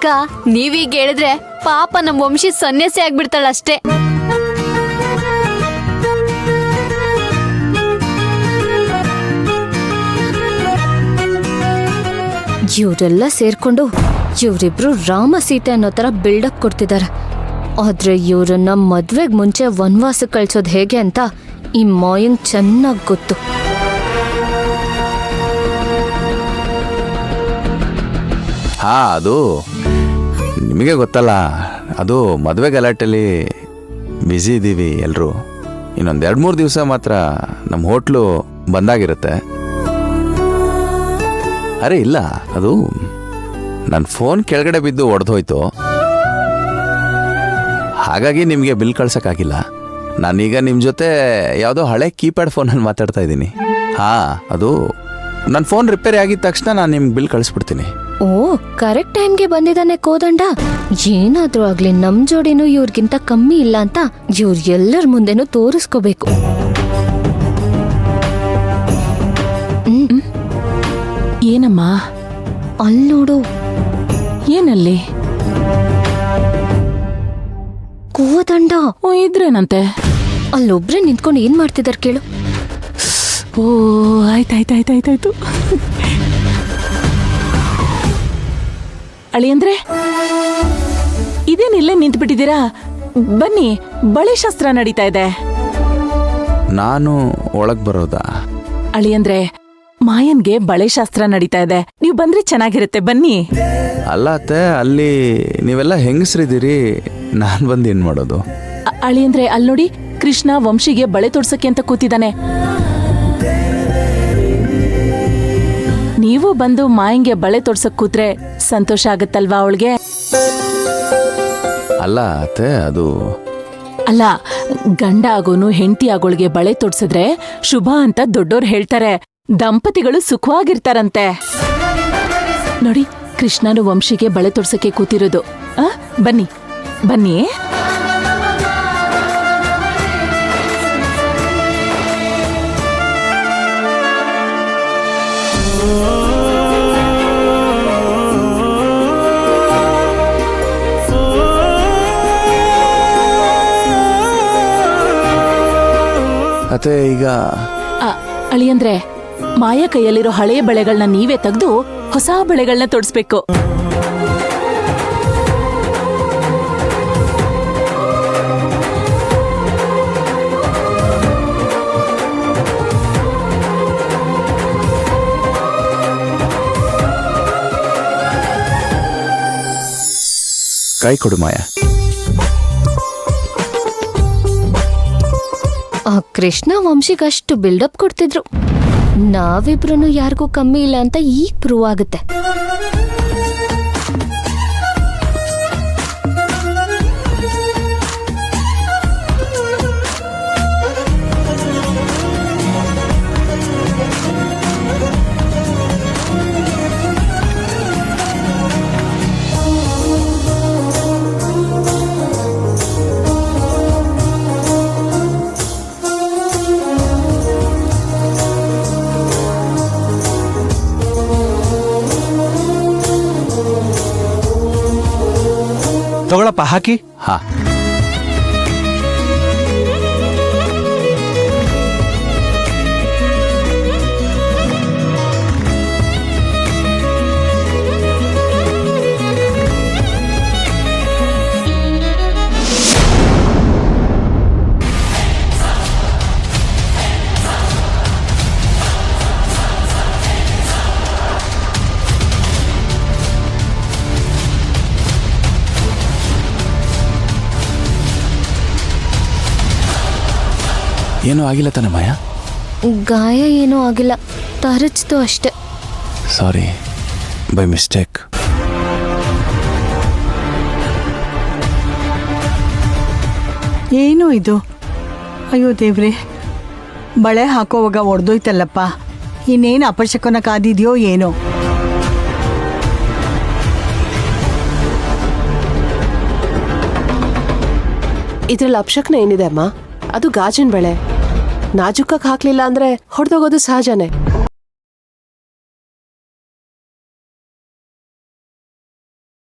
ಅಕ್ಕ ನೀವೀಗ ಹೇಳಿದ್ರೆ ಪಾಪ ನಮ್ ವಂಶಿ ಸನ್ಯಾಸಿ ಆಗ್ಬಿಡ್ತಾಳಷ್ಟೇ. ಇವರೆಲ್ಲ ಸೇರ್ಕೊಂಡು ಇವರಿಬ್ರು ರಾಮ ಸೀತೆ ಅನ್ನೋ ತರ ಬಿಲ್ಡಪ್ ಕೊಡ್ತಿದ್ದಾರೆ. ಆದ್ರೆ ಇವರನ್ನ ಮದ್ವೆಗ್ ಮುಂಚೆ ವನವಾಸ ಕಳ್ಸೋದ್ ಹೇಗೆ ಅಂತ ಈ ಮಾಯಂಗ್ ಚೆನ್ನಾಗ್ ಗೊತ್ತು. ಹಾ, ಅದು ನಿಮಗೆ ಗೊತ್ತಲ್ಲ, ಅದು ಮದುವೆ ಗಲಾಟೆಯಲ್ಲಿ ಬ್ಯುಸಿ ಇದ್ದೀವಿ ಎಲ್ಲರೂ. ಇನ್ನೊಂದು 2-3 ದಿವಸ ಮಾತ್ರ ನಮ್ಮ ಹೋಟ್ಲು ಬಂದಾಗಿರುತ್ತೆ. ಅರೆ ಇಲ್ಲ, ಅದು ನನ್ನ ಫೋನ್ ಕೆಳಗಡೆ ಬಿದ್ದು ಒಡೆದೋಯ್ತು, ಹಾಗಾಗಿ ನಿಮಗೆ ಬಿಲ್ ಕಳ್ಸೋಕ್ಕಾಗಿಲ್ಲ. ನಾನೀಗ ನಿಮ್ಮ ಜೊತೆ ಯಾವುದೋ ಹಳೆ ಕೀಪ್ಯಾಡ್ ಫೋನಲ್ಲಿ ಮಾತಾಡ್ತಾ ಇದ್ದೀನಿ. ಹಾಂ, ಅದು ನನ್ನ ಫೋನ್ ರಿಪೇರಿ ಆಗಿದ ತಕ್ಷಣ ನಾನು ನಿಮ್ಗೆ ಬಿಲ್ ಕಳಿಸ್ಬಿಡ್ತೀನಿ. ಓ, ಕರೆಕ್ಟ್ ಟೈಮ್ಗೆ ಬಂದಿದ್ದಾನೆ ಕೋದಂಡ. ಏನಾದ್ರೂ ಆಗ್ಲಿ ನಮ್ ಜೋಡಿನೂ ಇವ್ರಿಗಿಂತ ಕಮ್ಮಿ ಇಲ್ಲ ಅಂತ ಇವ್ರ ಎಲ್ಲರ ಮುಂದೆನೂ ತೋರಿಸ್ಕೋಬೇಕು. ಏನಮ್ಮ? ಅಲ್ಲಿ ನೋಡು. ಏನಲ್ಲಿ? ಕೋದಂಡ. ಓ, ಇದ್ರೇನಂತೆ? ಅಲ್ಲೊಬ್ರೆ ನಿಂತ್ಕೊಂಡು ಏನ್ ಮಾಡ್ತಿದಾರ ಕೇಳು. ಓ, ಆಯ್ತಾಯ್ತಾಯ್ತಾಯ್ತಾಯ್ತು. ಅಳಿಯಂದ್ರೆ ಇದೇನಿಲ್ಲೇ ನಿಂತು ಬಿಟ್ಟಿದ್ದೀರಾ? ಬನ್ನಿ, ಬಳೆ ಶಾಸ್ತ್ರ ನಡೀತಾ ಇದೆ. ನಾನು ಒಳಗ್ ಬರೋದಾ? ಅಳಿಯಂದ್ರೆ ಮಾಯನ್ಗೆ ಬಳೆ ಶಾಸ್ತ್ರ ನಡೀತಾ ಇದೆ, ನೀವು ಬಂದ್ರೆ ಚೆನ್ನಾಗಿರುತ್ತೆ, ಬನ್ನಿ. ಅಲ್ಲ ಅತ್ತೆ, ಅಲ್ಲಿ ನೀವೆಲ್ಲ ಹೆಂಗಸ್ರಿದ್ದೀರಿ, ನಾನು ಬಂದು ಏನ್ ಮಾಡೋದು? ಅಳಿಯಂದ್ರೆ ಅಲ್ಲಿ ನೋಡಿ, ಕೃಷ್ಣ ವಂಶಿಗೆ ಬಳೆ ತೊಡ್ಸಕ್ಕೆ ಅಂತ ಕೂತಿದ್ದಾನೆ. ನೀವು ಬಂದು ಮಾಯಂಗೆ ಬಳೆ ತೊಡ್ಸಕ್ ಕೂತ್ರೆ ಸಂತೋಷ ಆಗತ್ತಲ್ವಾ ಅವಳಿಗೆ? ಅಲ್ಲ ಅತ್ತೆ, ಅದು ಅಲ್ಲ, ಗಂಡ ಆಗೋನು ಹೆಂಡತಿ ಆಗೋಳ್ಗೆ ಬಳೆ ತೊಡ್ಸಿದ್ರೆ ಶುಭ ಅಂತ ದೊಡ್ಡೋರ್ ಹೇಳ್ತಾರೆ. ದಂಪತಿಗಳು ಸುಖವಾಗಿರ್ತಾರಂತೆ. ನೋಡಿ, ಕೃಷ್ಣನು ವಂಶಿಗೆ ಬಳೆ ತೊಡ್ಸಕ್ಕೆ ಕೂತಿರೋದು. ಬನ್ನಿ ಬನ್ನಿ. ಅತ್ತೆ ಈಗ ಅಳಿಯಂದ್ರೆ ಮಾಯ ಕೈಯಲ್ಲಿರೋ ಹಳೆಯ ಬಳೆಗಳನ್ನ ನೀವೇ ತೆಗೆದು ಹೊಸ ಬಳೆಗಳನ್ನ ತೊಡ್ಸ್ಬೇಕು. ಕೈ ಕೊಡು ಮಾಯ. ಆ ಕೃಷ್ಣ ವಂಶಿಗಷ್ಟು ಬಿಲ್ಡಪ್ ಕೊಡ್ತಿದ್ರು. ನಾವಿಬ್ರು ಯಾರಿಗೂ ಕಮ್ಮಿ ಇಲ್ಲ ಅಂತ ಈಗ ಪ್ರೂವ್ ಆಗುತ್ತೆ. ತಗೊಳಪ್ಪ, ಹಾಕಿ. ಹಾ, ಏನೂ ಆಗಿಲ್ಲ ತಾನೆ ಮಾಯ? ಗಾಯ ಏನೂ ಆಗಿಲ್ಲ, ತರಚ್ತು ಅಷ್ಟೆ. ಸಾರಿ, ಬೈ ಮಿಸ್ಟೇಕ್. ಏನು ಇದು? ಅಯ್ಯೋ ದೇವ್ರೆ, ಬಳೆ ಹಾಕೋವಾಗ ಒಡೆದೋಯ್ತಲ್ಲಪ್ಪ. ಇನ್ನೇನು ಅಪಶಕನ ಕಾದಿದೆಯೋ ಏನೋ. ಇದ್ರಲ್ಲಿ ಅಪಶಕ್ನ ಏನಿದೆ ಅಮ್ಮ? ಅದು ಗಾಜಿನ ಬಳೆ. ನಾಜುಕಾಗಿ ಹಾಕ್ಲಿಲ್ಲ ಅಂದ್ರೆ ಹೊಡೆದೋಗೋದು ಸಹಜನೇ.